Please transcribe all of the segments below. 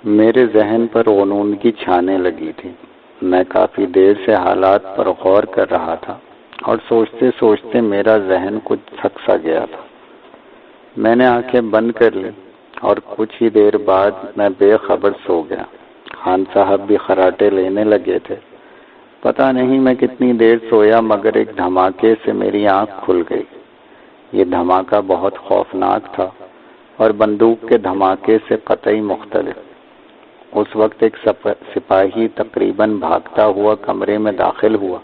میرے ذہن پر غنودگی چھانے لگی تھی۔ میں کافی دیر سے حالات پر غور کر رہا تھا اور سوچتے سوچتے میرا ذہن کچھ تھک سا گیا تھا۔ میں نے آنکھیں بند کر لی اور کچھ ہی دیر بعد میں بے خبر سو گیا۔ خان صاحب بھی خراٹے لینے لگے تھے۔ پتہ نہیں میں کتنی دیر سویا، مگر ایک دھماکے سے میری آنکھ کھل گئی۔ یہ دھماکہ بہت خوفناک تھا اور بندوق کے دھماکے سے قطعی مختلف۔ اس وقت ایک سپاہی تقریباً بھاگتا ہوا کمرے میں داخل ہوا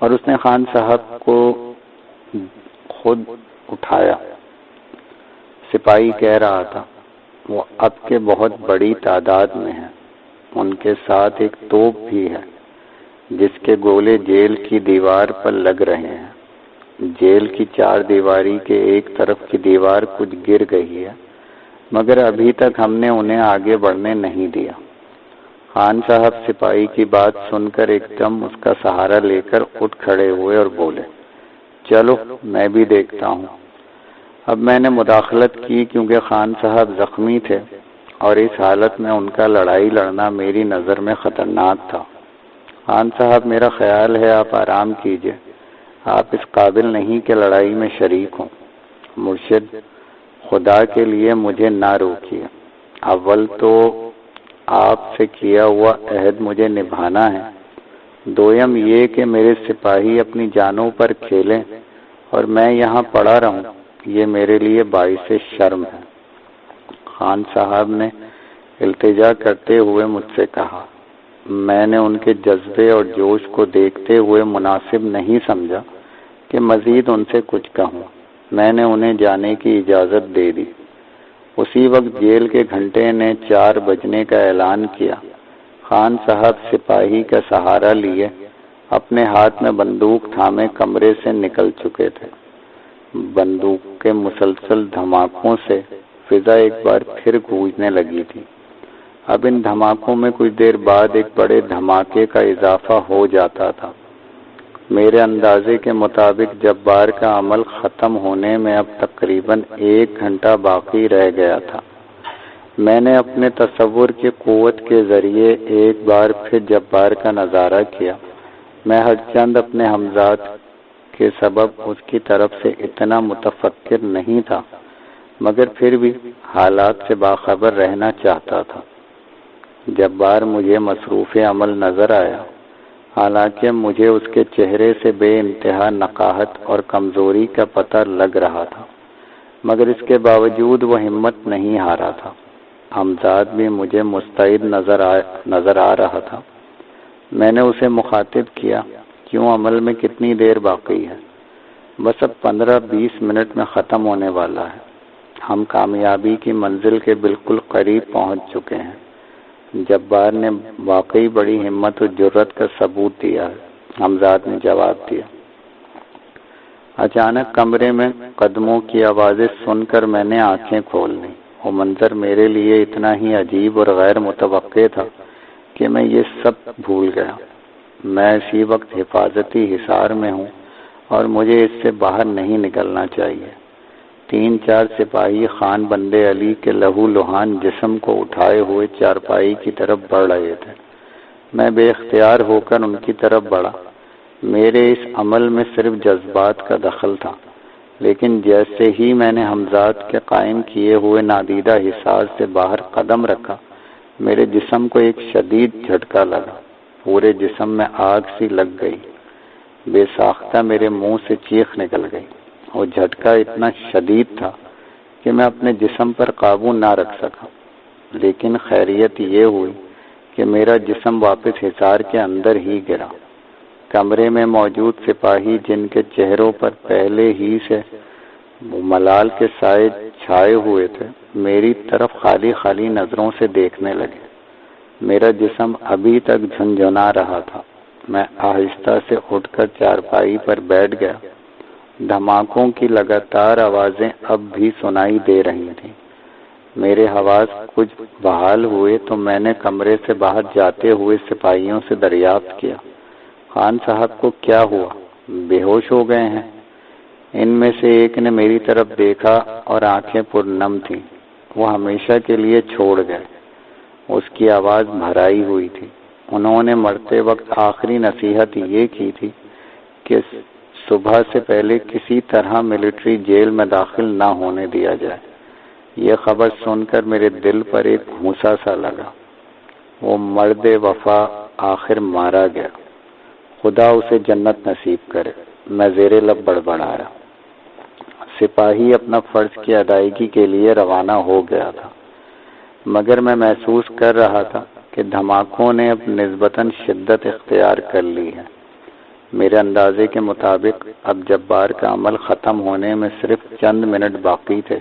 اور اس نے خان صاحب کو خود اٹھایا۔ سپاہی کہہ رہا تھا، وہ اب کے بہت بڑی تعداد میں ہیں، ان کے ساتھ ایک توپ بھی ہے جس کے گولے جیل کی دیوار پر لگ رہے ہیں۔ جیل کی 4 دیواری کے ایک طرف کی دیوار کچھ گر گئی ہے، مگر ابھی تک ہم نے انہیں آگے بڑھنے نہیں دیا۔ خان صاحب سپاہی کی بات سن کر ایک دم اس کا سہارا لے کر اٹھ کھڑے ہوئے اور بولے، چلو میں بھی دیکھتا ہوں۔ اب میں نے مداخلت کی کیونکہ خان صاحب زخمی تھے اور اس حالت میں ان کا لڑائی لڑنا میری نظر میں خطرناک تھا۔ خان صاحب، میرا خیال ہے آپ آرام کیجئے، آپ اس قابل نہیں کہ لڑائی میں شریک ہوں۔ مرشد، خدا کے لیے مجھے نہ روکیے۔ اول تو آپ سے کیا ہوا عہد مجھے نبھانا ہے، دویم یہ کہ میرے سپاہی اپنی جانوں پر کھیلیں اور میں یہاں پڑا رہوں، یہ میرے لیے باعث شرم ہے۔ خان صاحب نے التجا کرتے ہوئے مجھ سے کہا۔ میں نے ان کے جذبے اور جوش کو دیکھتے ہوئے مناسب نہیں سمجھا کہ مزید ان سے کچھ کہوں۔ میں نے انہیں جانے کی اجازت دے دی۔ اسی وقت جیل کے گھنٹے نے 4 بجنے کا اعلان کیا۔ خان صاحب سپاہی کا سہارا لیے اپنے ہاتھ میں بندوق تھامے کمرے سے نکل چکے تھے۔ بندوق کے مسلسل دھماکوں سے فضا ایک بار پھر گونجنے لگی تھی۔ اب ان دھماکوں میں کچھ دیر بعد ایک بڑے دھماکے کا اضافہ ہو جاتا تھا۔ میرے اندازے کے مطابق جبار کا عمل ختم ہونے میں اب تقریباً 1 گھنٹہ باقی رہ گیا تھا۔ میں نے اپنے تصور کی قوت کے ذریعے ایک بار پھر جبار کا نظارہ کیا۔ میں ہر چند اپنے ہمزاد کے سبب اس کی طرف سے اتنا متفکر نہیں تھا، مگر پھر بھی حالات سے باخبر رہنا چاہتا تھا۔ جبار مجھے مصروف عمل نظر آیا، حالانکہ مجھے اس کے چہرے سے بے انتہا نقاہت اور کمزوری کا پتہ لگ رہا تھا، مگر اس کے باوجود وہ ہمت نہیں ہارا تھا۔ ہمزاد بھی مجھے مستعد نظر آ رہا تھا۔ میں نے اسے مخاطب کیا، کیوں عمل میں کتنی دیر باقی ہے؟ بس اب 15-20 منٹ میں ختم ہونے والا ہے۔ ہم کامیابی کی منزل کے بالکل قریب پہنچ چکے ہیں۔ جبار نے واقعی بڑی ہمت و جرأت کا ثبوت دیا ہے، ہمزاد نے جواب دیا۔ اچانک کمرے میں قدموں کی آوازیں سن کر میں نے آنکھیں کھول لی۔ وہ منظر میرے لیے اتنا ہی عجیب اور غیر متوقع تھا کہ میں یہ سب بھول گیا۔ میں اسی وقت حفاظتی حصار میں ہوں اور مجھے اس سے باہر نہیں نکلنا چاہیے۔ 3-4 سپاہی خان بندے علی کے لہو لہان جسم کو اٹھائے ہوئے چارپائی کی طرف بڑھ رہے تھے۔ میں بے اختیار ہو کر ان کی طرف بڑھا۔ میرے اس عمل میں صرف جذبات کا دخل تھا، لیکن جیسے ہی میں نے حمزات کے قائم کیے ہوئے نادیدہ حصار سے باہر قدم رکھا، میرے جسم کو ایک شدید جھٹکا لگا۔ پورے جسم میں آگ سی لگ گئی۔ بے ساختہ میرے منہ سے چیخ نکل گئی۔ وہ جھٹکا اتنا شدید تھا کہ میں اپنے جسم پر قابو نہ رکھ سکا، لیکن خیریت یہ ہوئی کہ میرا جسم واپس حصار کے اندر ہی گرا۔ کمرے میں موجود سپاہی، جن کے چہروں پر پہلے ہی سے ملال کے سائے چھائے ہوئے تھے، میری طرف خالی خالی نظروں سے دیکھنے لگے۔ میرا جسم ابھی تک جھنجھنا رہا تھا۔ میں آہستہ سے اٹھ کر چارپائی پر بیٹھ گیا۔ دھماکوں کی لگاتار آوازیں اب بھی سنائی دے رہی تھیں۔ میرے حواس کچھ بحال ہوئے تو میں نے کمرے سے باہر جاتے ہوئے سپاہیوں سے دریافت کیا، خان صاحب کو کیا ہوا؟ بے ہوش ہو گئے ہیں؟ ان میں سے ایک نے میری طرف دیکھا اور آنکھیں پرنم تھیں۔ وہ ہمیشہ کے لیے چھوڑ گئے۔ اس کی آواز بھرائی ہوئی تھی۔ انہوں نے مرتے وقت آخری نصیحت یہ کی تھی کہ صبح سے پہلے کسی طرح ملٹری جیل میں داخل نہ ہونے دیا جائے۔ یہ خبر سن کر میرے دل پر ایک گھونسا سا لگا۔ وہ مرد وفا آخر مارا گیا، خدا اسے جنت نصیب کرے، میں زیر لب بڑبڑایا۔ سپاہی اپنا فرض کی ادائیگی کے لیے روانہ ہو گیا تھا، مگر میں محسوس کر رہا تھا کہ دھماکوں نے اب نسبتاً شدت اختیار کر لی ہے۔ میرے اندازے کے مطابق اب جبار کا عمل ختم ہونے میں صرف چند منٹ باقی تھے،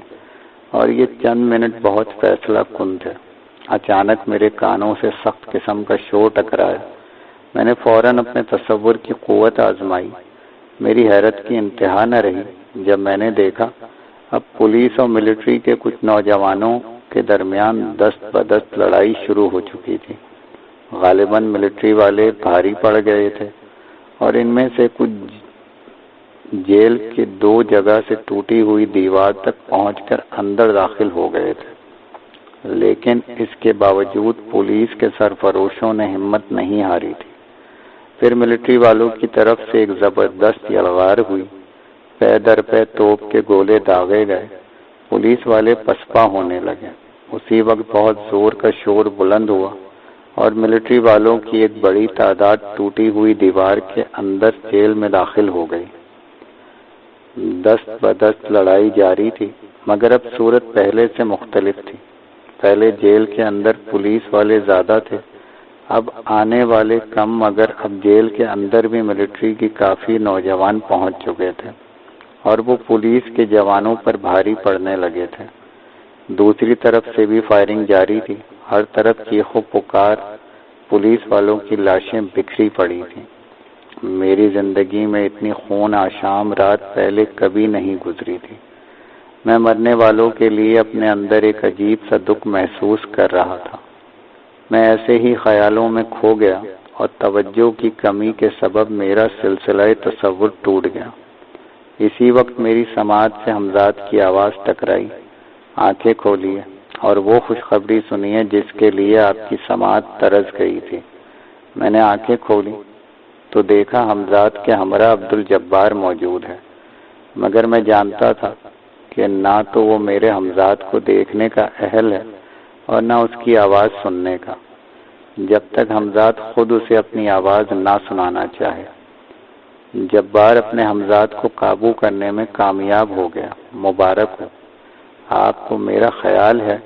اور یہ چند منٹ بہت فیصلہ کن تھے۔ اچانک میرے کانوں سے سخت قسم کا شور ٹکرایا۔ میں نے فوراً اپنے تصور کی قوت آزمائی۔ میری حیرت کی انتہا نہ رہی جب میں نے دیکھا اب پولیس اور ملٹری کے کچھ نوجوانوں کے درمیان دست بدست لڑائی شروع ہو چکی تھی۔ غالباً ملٹری والے بھاری پڑ گئے تھے اور ان میں سے کچھ جیل کی 2 جگہ سے ٹوٹی ہوئی دیوار تک پہنچ کر اندر داخل ہو گئے تھے، لیکن اس کے باوجود پولیس کے سرفروشوں نے ہمت نہیں ہاری تھی۔ پھر ملٹری والوں کی طرف سے ایک زبردست یلغار ہوئی، پے در پے توپ کے گولے داغے گئے، پولیس والے پسپا ہونے لگے۔ اسی وقت بہت زور کا شور بلند ہوا اور ملٹری والوں کی ایک بڑی تعداد ٹوٹی ہوئی دیوار کے اندر جیل میں داخل ہو گئی۔ دست بدست لڑائی جاری تھی، مگر اب صورت پہلے سے مختلف تھی۔ پہلے جیل کے اندر پولیس والے زیادہ تھے، اب آنے والے کم، مگر اب جیل کے اندر بھی ملٹری کی کافی نوجوان پہنچ چکے تھے اور وہ پولیس کے جوانوں پر بھاری پڑنے لگے تھے۔ دوسری طرف سے بھی فائرنگ جاری تھی، ہر طرف چیخ و پکار، پولیس والوں کی لاشیں بکھری پڑی تھیں۔ میری زندگی میں اتنی خون آشام رات پہلے کبھی نہیں گزری تھی۔ میں مرنے والوں کے لیے اپنے اندر ایک عجیب سا دکھ محسوس کر رہا تھا۔ میں ایسے ہی خیالوں میں کھو گیا اور توجہ کی کمی کے سبب میرا سلسلہ تصور ٹوٹ گیا۔ اسی وقت میری سماعت سے حمزاد کی آواز ٹکرائی۔ آنکھیں کھولیے اور وہ خوشخبری سنیے جس کے لیے آپ کی سماعت ترس گئی تھی۔ میں نے آنکھیں کھولی تو دیکھا حمزاد کے ہمراہ عبدالجبار موجود ہے، مگر میں جانتا تھا کہ نہ تو وہ میرے حمزاد کو دیکھنے کا اہل ہے اور نہ اس کی آواز سننے کا، جب تک حمزاد خود اسے اپنی آواز نہ سنانا چاہے۔ جبار اپنے حمزاد کو قابو کرنے میں کامیاب ہو گیا، مبارک ہو آپ کو۔ میرا خیال ہے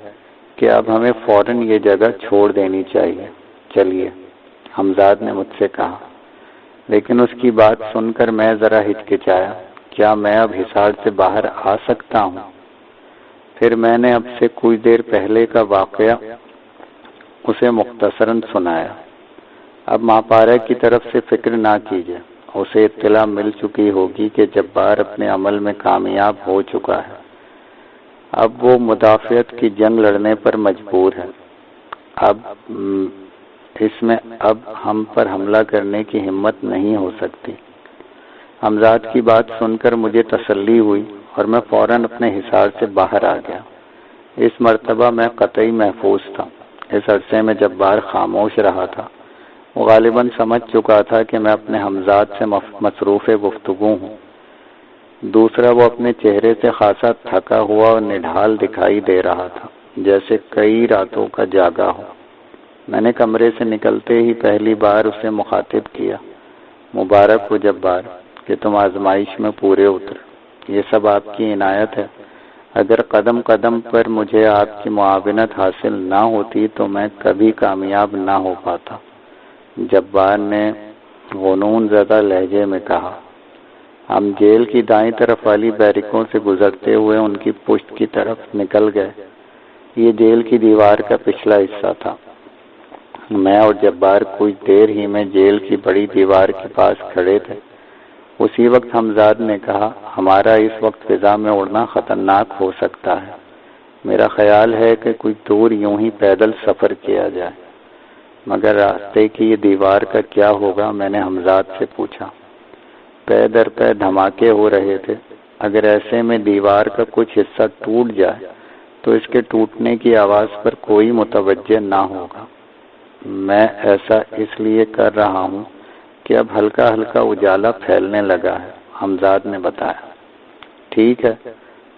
کہ اب ہمیں فوراً یہ جگہ چھوڑ دینی چاہیے، چلیے، حمزاد نے مجھ سے کہا۔ لیکن اس کی بات سن کر میں ذرا ہچکچایا۔ کیا میں اب حصار سے باہر آ سکتا ہوں؟ پھر میں نے اب سے کچھ دیر پہلے کا واقعہ اسے مختصراً سنایا۔ اب ماپارہ کی طرف سے فکر نہ کیجیے، اسے اطلاع مل چکی ہوگی کہ جبار اپنے عمل میں کامیاب ہو چکا ہے۔ اب وہ مدافعت کی جنگ لڑنے پر مجبور ہے۔ اب اس میں اب ہم پر حملہ کرنے کی ہمت نہیں ہو سکتی۔ حمزاد کی بات سن کر مجھے تسلی ہوئی اور میں فوراً اپنے حصار سے باہر آ گیا۔ اس مرتبہ میں قطعی محفوظ تھا۔ اس عرصے میں جبار خاموش رہا تھا۔ وہ غالباً سمجھ چکا تھا کہ میں اپنے حمزاد سے مصروف گفتگو ہوں۔ دوسرا، وہ اپنے چہرے سے خاصا تھکا ہوا اور نڈھال دکھائی دے رہا تھا، جیسے کئی راتوں کا جاگا ہو۔ میں نے کمرے سے نکلتے ہی پہلی بار اسے مخاطب کیا۔ مبارک ہو جبار کہ تم آزمائش میں پورے اترے، یہ سب آپ کی عنایت ہے۔ اگر قدم قدم پر مجھے آپ کی معاونت حاصل نہ ہوتی تو میں کبھی کامیاب نہ ہو پاتا، جبار نے غنون زدہ لہجے میں کہا۔ ہم جیل کی دائیں طرف والی بیرکوں سے گزرتے ہوئے ان کی پشت کی طرف نکل گئے۔ یہ جیل کی دیوار کا پچھلا حصہ تھا۔ میں اور جبار کچھ دیر ہی میں جیل کی بڑی دیوار کے پاس کھڑے تھے۔ اسی وقت حمزاد نے کہا، ہمارا اس وقت فضا میں اڑنا خطرناک ہو سکتا ہے۔ میرا خیال ہے کہ کچھ دور یوں ہی پیدل سفر کیا جائے، مگر راستے کی یہ دیوار کا کیا ہوگا؟ میں نے حمزاد سے پوچھا۔ پے در پے دھماکے ہو رہے تھے، اگر ایسے میں دیوار کا کچھ حصہ ٹوٹ جائے تو اس کے ٹوٹنے کی آواز پر کوئی متوجہ نہ ہوگا۔ میں ایسا اس لیے کر رہا ہوں کہ اب ہلکا ہلکا اجالا پھیلنے لگا ہے، حمزاد نے بتایا۔ ٹھیک ہے،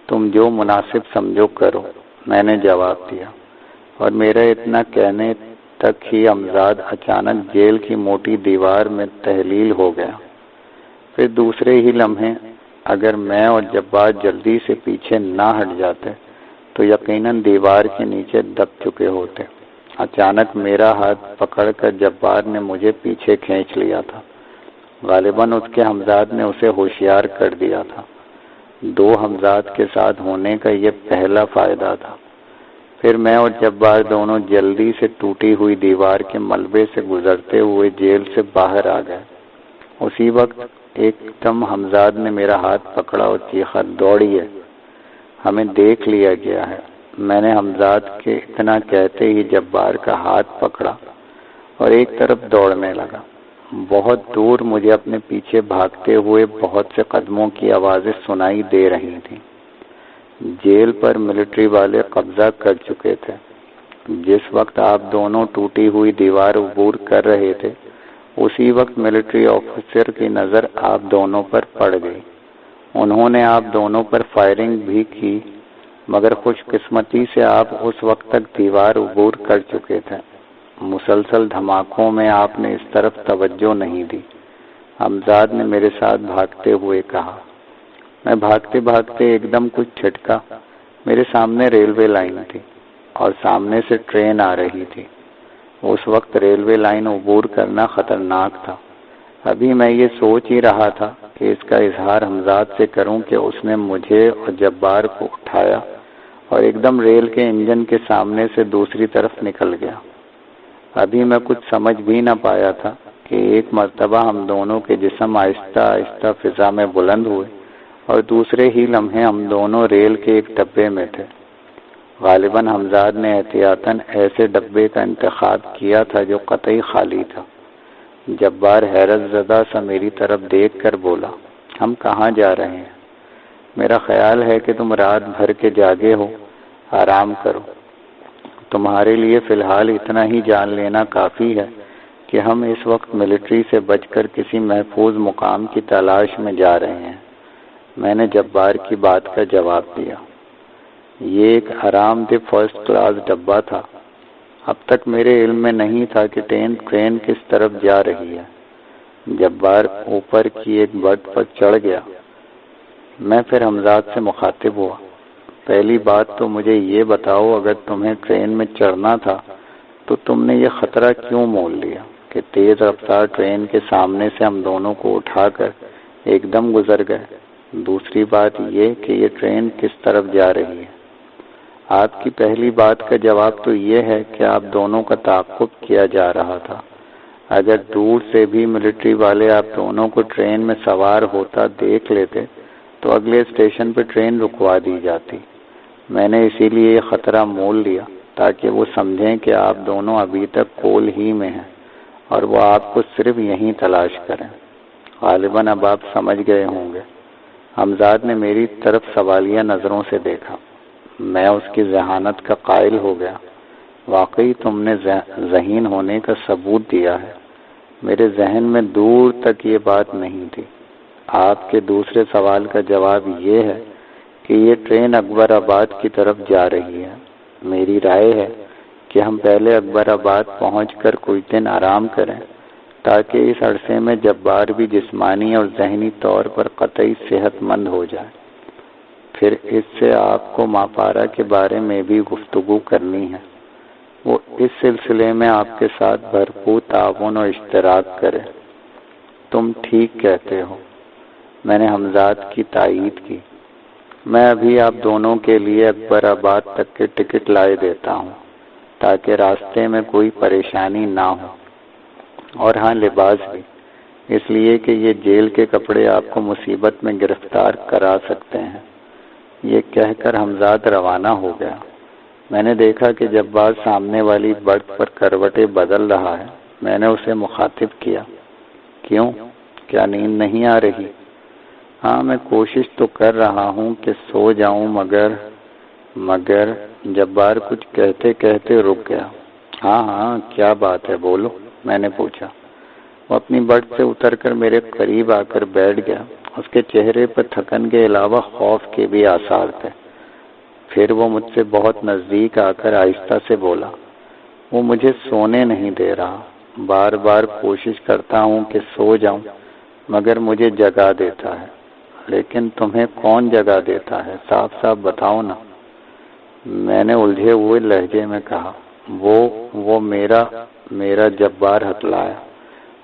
تم جو مناسب سمجھو کرو، میں نے جواب دیا، اور میرا اتنا کہنے تک ہی حمزاد اچانک جیل کی موٹی دیوار میں تحلیل ہو گیا۔ پھر دوسرے ہی لمحے اگر میں اور جبار جلدی سے پیچھے نہ ہٹ جاتے تو یقیناً دیوار کے نیچے دب چکے ہوتے۔ اچانک میرا ہاتھ پکڑ کر جبار نے مجھے پیچھے کھینچ لیا تھا۔ غالباً اس کے حمزاد نے اسے ہوشیار کر دیا تھا۔ دو حمزاد کے ساتھ ہونے کا یہ پہلا فائدہ تھا۔ پھر میں اور جبار دونوں جلدی سے ٹوٹی ہوئی دیوار کے ملبے سے گزرتے ہوئے جیل سے باہر آ گئے۔ اسی وقت ایک دم حمزاد نے میرا ہاتھ پکڑا اور چیخا، دوڑیے، ہمیں دیکھ لیا گیا ہے۔ میں نے حمزاد کے اتنا کہتے ہی جبار کا ہاتھ پکڑا اور ایک طرف دوڑنے لگا۔ بہت دور مجھے اپنے پیچھے بھاگتے ہوئے بہت سے قدموں کی آوازیں سنائی دے رہی تھیں۔ جیل پر ملٹری والے قبضہ کر چکے تھے۔ جس وقت آپ دونوں ٹوٹی ہوئی دیوار عبور کر رہے تھے، اسی وقت ملٹری آفیسر کی نظر آپ دونوں پر پڑ گئی۔ انہوں نے آپ دونوں پر فائرنگ بھی کی، مگر خوش قسمتی سے آپ اس وقت تک دیوار عبور کر چکے تھے۔ مسلسل دھماکوں میں آپ نے اس طرف توجہ نہیں دی۔ حمزاد نے میرے ساتھ بھاگتے ہوئے کہا۔ میں بھاگتے بھاگتے ایک دم کچھ چھٹکا۔ میرے سامنے ریلوے لائن تھی اور سامنے سے ٹرین آ رہی تھی۔ اس وقت ریلوے لائن عبور کرنا خطرناک تھا۔ ابھی میں یہ سوچ ہی رہا تھا کہ اس کا اظہار حمزاد سے کروں کہ اس نے مجھے اور جبار کو اٹھایا اور ایک دم ریل کے انجن کے سامنے سے دوسری طرف نکل گیا۔ ابھی میں کچھ سمجھ بھی نہ پایا تھا کہ ایک مرتبہ ہم دونوں کے جسم آہستہ آہستہ فضا میں بلند ہوئے اور دوسرے ہی لمحے ہم دونوں ریل کے ایک ڈبے میں تھے۔ غالباً حمزاد نے احتیاطاً ایسے ڈبے کا انتخاب کیا تھا جو قطعی خالی تھا۔ جبار حیرت زدہ سا میری طرف دیکھ کر بولا، ہم کہاں جا رہے ہیں؟ میرا خیال ہے کہ تم رات بھر کے جاگے ہو، آرام کرو۔ تمہارے لیے فی الحال اتنا ہی جان لینا کافی ہے کہ ہم اس وقت ملٹری سے بچ کر کسی محفوظ مقام کی تلاش میں جا رہے ہیں۔ میں نے جبار کی بات کا جواب دیا۔ یہ ایک آرام دہ فرسٹ کلاس ڈبہ تھا۔ اب تک میرے علم میں نہیں تھا کہ ٹرین کس طرف جا رہی ہے۔ جبار اوپر کی ایک برتھ پر چڑھ گیا۔ میں پھر حمزاد سے مخاطب ہوا، پہلی بات تو مجھے یہ بتاؤ، اگر تمہیں ٹرین میں چڑھنا تھا تو تم نے یہ خطرہ کیوں مول لیا کہ تیز رفتار ٹرین کے سامنے سے ہم دونوں کو اٹھا کر ایک دم گزر گئے؟ دوسری بات یہ کہ یہ ٹرین کس طرف جا رہی ہے؟ آپ کی پہلی بات کا جواب تو یہ ہے کہ آپ دونوں کا تعاقب کیا جا رہا تھا۔ اگر دور سے بھی ملٹری والے آپ دونوں کو ٹرین میں سوار ہوتا دیکھ لیتے تو اگلے اسٹیشن پہ ٹرین رکوا دی جاتی۔ میں نے اسی لیے یہ خطرہ مول لیا تاکہ وہ سمجھیں کہ آپ دونوں ابھی تک کول ہی میں ہیں اور وہ آپ کو صرف یہیں تلاش کریں۔ غالباً اب آپ سمجھ گئے ہوں گے۔ حمزاد نے میری طرف سوالیہ نظروں سے دیکھا۔ میں اس کی ذہانت کا قائل ہو گیا۔ واقعی تم نے ذہین ہونے کا ثبوت دیا ہے۔ میرے ذہن میں دور تک یہ بات نہیں تھی۔ آپ کے دوسرے سوال کا جواب یہ ہے کہ یہ ٹرین اکبر آباد کی طرف جا رہی ہے۔ میری رائے ہے کہ ہم پہلے اکبر آباد پہنچ کر کچھ دن آرام کریں تاکہ اس عرصے میں جبار بھی جسمانی اور ذہنی طور پر قطعی صحت مند ہو جائے۔ پھر اس سے آپ کو ماپارا کے بارے میں بھی گفتگو کرنی ہے۔ وہ اس سلسلے میں آپ کے ساتھ بھرپور تعاون اور اشتراک کرے۔ تم ٹھیک کہتے ہو، میں نے حمزاد کی تائید کی۔ میں ابھی آپ دونوں کے لیے اکبر آباد تک کے ٹکٹ لائے دیتا ہوں تاکہ راستے میں کوئی پریشانی نہ ہو، اور ہاں لباس بھی، اس لیے کہ یہ جیل کے کپڑے آپ کو مصیبت میں گرفتار کرا سکتے ہیں۔ یہ کہہ کر حمزاد روانہ ہو گیا۔ میں نے دیکھا کہ جب بعض سامنے والی برتھ پر کروٹیں بدل رہا ہے۔ میں نے اسے مخاطب کیا، کیوں؟ کیا نیند نہیں آ رہی؟ ہاں، میں کوشش تو کر رہا ہوں کہ سو جاؤں، مگر جبار کچھ کہتے کہتے رک گیا۔ ہاں ہاں کیا بات ہے، بولو، میں نے پوچھا۔ وہ اپنی بٹ سے اتر کر میرے قریب آ کر بیٹھ گیا۔ اس کے چہرے پر تھکن کے علاوہ خوف کے بھی آثار تھے۔ پھر وہ مجھ سے بہت نزدیک آ کر آہستہ سے بولا، وہ مجھے سونے نہیں دے رہا، بار بار کوشش کرتا ہوں کہ سو جاؤں مگر مجھے جگا دیتا ہے۔ لیکن تمہیں کون جگا دیتا ہے، صاف صاف بتاؤ نا۔ میں نے الجھے ہوئے لہجے میں کہا، وہ میرا جبار ہتلایا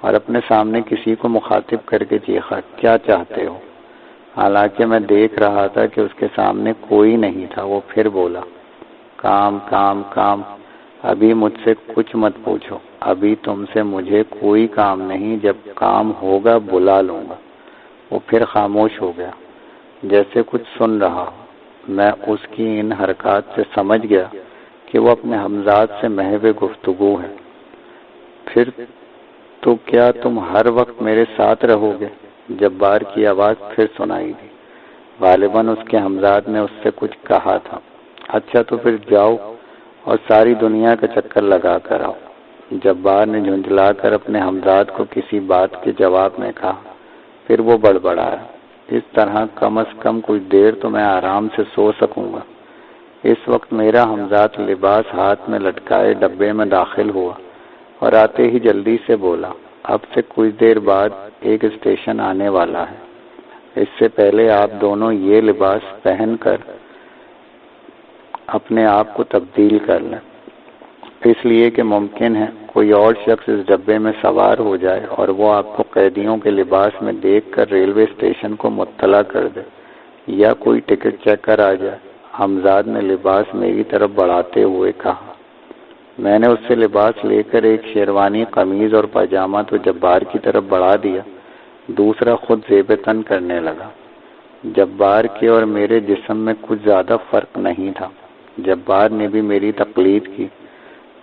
اور اپنے سامنے کسی کو مخاطب کر کے چیخا، کیا چاہتے ہو؟ حالانکہ میں دیکھ رہا تھا کہ اس کے سامنے کوئی نہیں تھا۔ وہ پھر بولا، کام کام کام، ابھی مجھ سے کچھ مت پوچھو، ابھی تم سے مجھے کوئی کام نہیں، جب کام ہوگا بلا لوں گا۔ وہ پھر خاموش ہو گیا، جیسے کچھ سن رہا ہو۔ میں اس کی ان حرکات سے سمجھ گیا کہ وہ اپنے ہمزاد سے محو گفتگو ہے۔ پھر تو کیا تم ہر وقت میرے ساتھ رہو گے؟ جبار کی آواز پھر سنائی دی۔ غالباً اس کے ہمزاد نے اس سے کچھ کہا تھا۔ اچھا تو پھر جاؤ اور ساری دنیا کا چکر لگا کر آؤ، جبار نے جھنجھلا کر اپنے ہمزاد کو کسی بات کے جواب میں کہا۔ پھر وہ بڑبڑایا، اس طرح کم از کم کچھ دیر تو میں آرام سے سو سکوں گا۔ اس وقت میرا ہمزاد لباس ہاتھ میں لٹکائے ڈبے میں داخل ہوا اور آتے ہی جلدی سے بولا، اب سے کچھ دیر بعد ایک اسٹیشن آنے والا ہے، اس سے پہلے آپ دونوں یہ لباس پہن کر اپنے آپ کو تبدیل کر لیں، اس لیے کہ ممکن ہے کوئی اور شخص اس ڈبے میں سوار ہو جائے اور وہ آپ کو قیدیوں کے لباس میں دیکھ کر ریلوے اسٹیشن کو مطلع کر دے، یا کوئی ٹکٹ چیک کر آ جائے۔ ہمزاد نے لباس میری طرف بڑھاتے ہوئے کہا۔ میں نے اس سے لباس لے کر ایک شیروانی، قمیض اور پاجامہ تو جبار کی طرف بڑھا دیا، دوسرا خود زیب تن کرنے لگا۔ جبار کے اور میرے جسم میں کچھ زیادہ فرق نہیں تھا۔ جبار نے بھی میری تقلید کی۔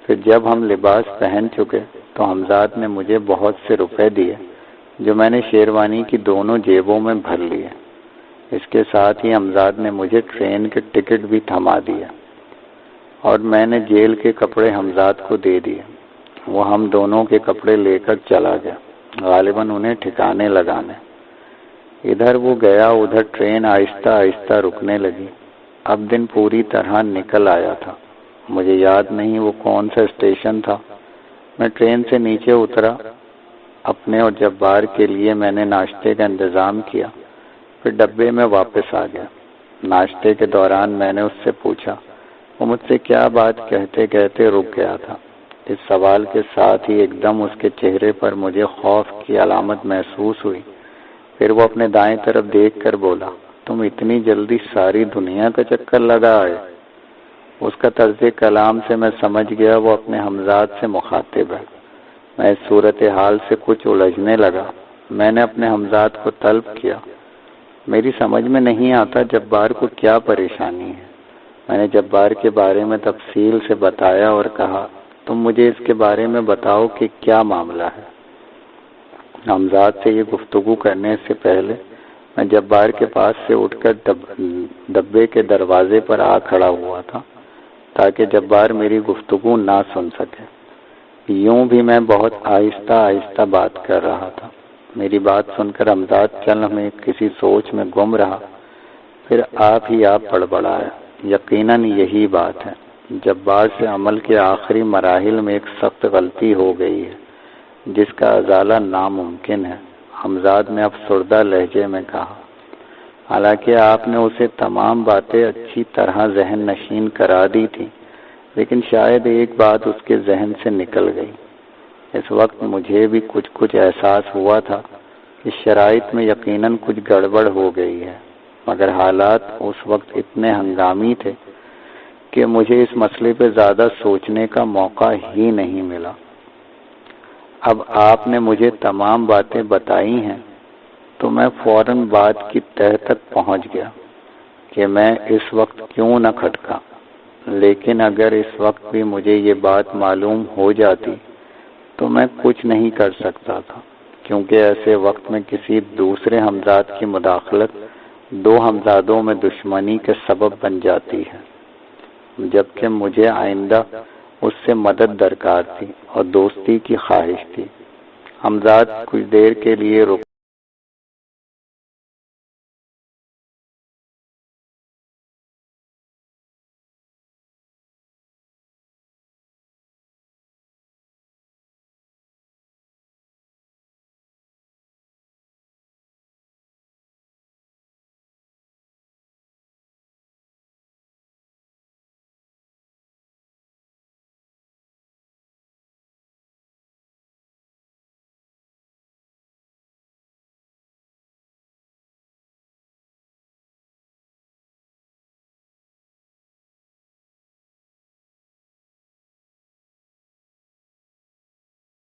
پھر جب ہم لباس پہن چکے تو ہمزاد نے مجھے بہت سے روپے دیے، جو میں نے شیروانی کی دونوں جیبوں میں بھر لیے۔ اس کے ساتھ ہی ہمزاد نے مجھے ٹرین کے ٹکٹ بھی تھما دیا اور میں نے جیل کے کپڑے ہمزاد کو دے دیے۔ وہ ہم دونوں کے کپڑے لے کر چلا گیا، غالباً انہیں ٹھکانے لگانے۔ ادھر وہ گیا، ادھر ٹرین آہستہ آہستہ رکنے لگی۔ اب دن پوری طرح نکل آیا تھا۔ مجھے یاد نہیں وہ کون سا اسٹیشن تھا۔ میں ٹرین سے نیچے اترا، اپنے اور جبار کے لیے میں نے ناشتے کا انتظام کیا، پھر ڈبے میں واپس آ گیا۔ ناشتے کے دوران میں نے اس سے پوچھا، وہ مجھ سے کیا بات کہتے کہتے رک گیا تھا۔ اس سوال کے ساتھ ہی ایک دم اس کے چہرے پر مجھے خوف کی علامت محسوس ہوئی۔ پھر وہ اپنے دائیں طرف دیکھ کر بولا، تم اتنی جلدی ساری دنیا کا چکر لگا آئے؟ اس کا طرز کلام سے میں سمجھ گیا وہ اپنے ہمزاد سے مخاطب ہے۔ میں اس صورتحال سے کچھ الجھنے لگا۔ میں نے اپنے ہمزاد کو طلب کیا، میری سمجھ میں نہیں آتا جبار کو کیا پریشانی ہے۔ میں نے جبار کے بارے میں تفصیل سے بتایا اور کہا، تم مجھے اس کے بارے میں بتاؤ کہ کیا معاملہ ہے۔ ہمزاد سے یہ گفتگو کرنے سے پہلے میں جبار کے پاس سے اٹھ کر ڈبے کے دروازے پر آ کھڑا ہوا تھا تاکہ جبار میری گفتگو نہ سن سکے۔ یوں بھی میں بہت آہستہ آہستہ بات کر رہا تھا۔ میری بات سن کر ہمزاد چل میں کسی سوچ میں گم رہا، پھر آپ بڑبڑایا، یقیناً یہی بات ہے، جبار سے عمل کے آخری مراحل میں ایک سخت غلطی ہو گئی ہے جس کا ازالہ ناممکن ہے۔ ہمزاد نے افسردہ لہجے میں کہا، حالانکہ آپ نے اسے تمام باتیں اچھی طرح ذہن نشین کرا دی تھی، لیکن شاید ایک بات اس کے ذہن سے نکل گئی۔ اس وقت مجھے بھی کچھ احساس ہوا تھا کہ شرائط میں یقیناً کچھ گڑبڑ ہو گئی ہے، مگر حالات اس وقت اتنے ہنگامی تھے کہ مجھے اس مسئلے پہ زیادہ سوچنے کا موقع ہی نہیں ملا۔ اب آپ نے مجھے تمام باتیں بتائی ہیں تو میں فوراً بات کی تہ تک پہنچ گیا کہ میں اس وقت کیوں نہ کھٹکا۔ لیکن اگر اس وقت بھی مجھے یہ بات معلوم ہو جاتی تو میں کچھ نہیں کر سکتا تھا، کیونکہ ایسے وقت میں کسی دوسرے ہمزاد کی مداخلت دو ہمزادوں میں دشمنی کے سبب بن جاتی ہے۔ جبکہ مجھے آئندہ اس سے مدد درکار تھی اور دوستی کی خواہش تھی۔ حمزاد کچھ دیر کے لیے رک